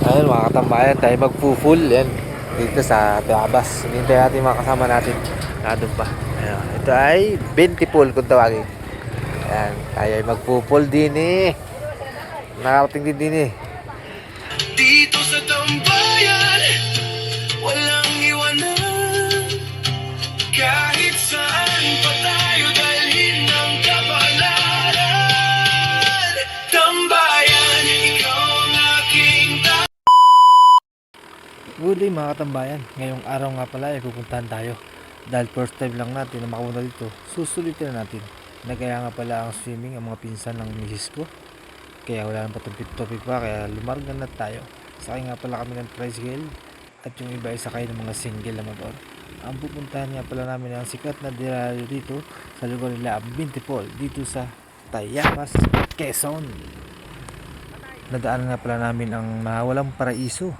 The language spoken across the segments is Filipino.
Ayun mga katambayan, tayo magpo-full yan dito sa Piabas. Hinintay natin mga kasama natin. Nandun pa. Ayun. Ito ay 20 pool kung tawagin. Ayan, tayo ay magpo-full din eh. Nakarating din eh. Dito sa tambayan, walang iwanan. Kahit saan pa tayo dalhin ng kapalaran. Tambayan, ikaw ang aking Good day mga katambayan. Ngayong araw nga pala ay pupuntahan tayo. Dahil first time lang natin na makapunta dito, susulitin na natin. Nagaya nga pala ang swimming ang mga pinsan ng misis ko. Kaya wala nang patupit-tupit pa, kaya lumargan na tayo. Sakay nga pala kami ng tricycle at yung iba ay sakay ng mga single na motor. Ang pupuntahan nga pala namin ang sikat na diralyo dito sa lugar nila Bintipol, dito sa Tayabas, Quezon. Nadaanan nga pala namin ang Walang Paraiso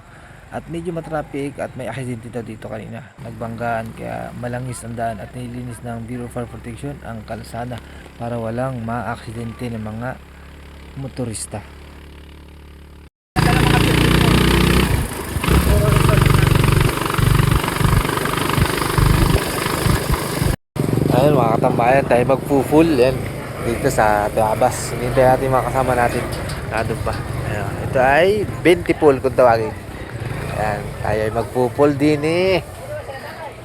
at medyo matraffic at may aksidente daw dito kanina. Nagbanggaan kaya malangis ang daan at nilinis ng Bureau of Fire Protection ang kalsada para walang maaksidente ng mga motorista. Ayun mga katambayan, tayo magpo-full yan dito sa Piabas. Hinintay natin mga kasama natin. Nandun pa. Ayun. Ito ay 20 pool kung tawagin. Ayan, tayo ay magpo-full din eh.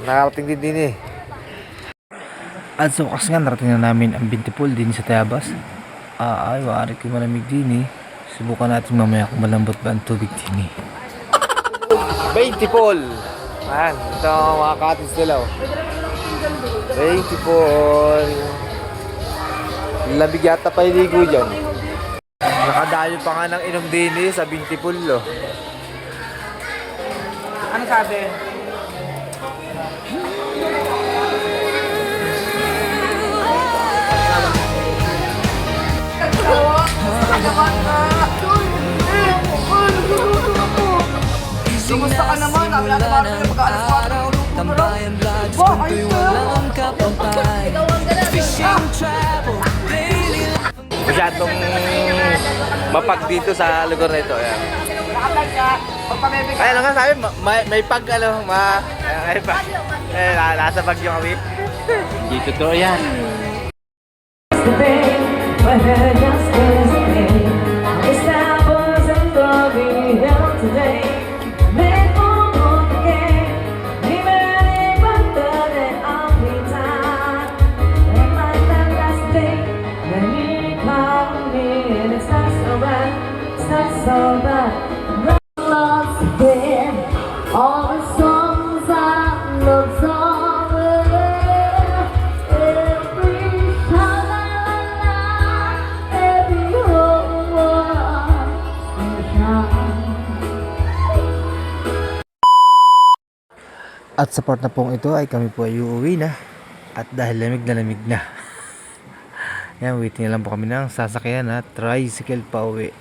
Nakarating din eh. At so kasi nga narating na namin ang 20 pool din sa Piabas. Ay, wari ko malamig din eh. Subukan natin mamaya kung malambot ba ang tubig din eh. 20 pool! Ayan, ito ang mga cottage nila oh. 20 pool. Labig yata pa iligo dyan. Nakadayo pa nga ng inom din eh sa 20 pool oh. Ano sabi? Kumusta ka naman? Sabi natin mga pag-aalas Tambayan vlogs kunto'y walang kapantay. Fishing, travel, daily life. Masyadong mapag dito sa lugar na ito. Ayan. Nakablog ka. Pagpamebig Kaya nga sabi, may pag ano, may pag. Nasa Bagyo kami. Hindi totoo yan. So bad, lost again. All the songs I love somewhere. Every sha-la-la-la, every whole world sunshine. At sa part na pong ito ay kami po ay uuwi na. At dahil lamig na lamig na. Yan, waiting na lang po kami ng sasakyan na tricycle pa uwi.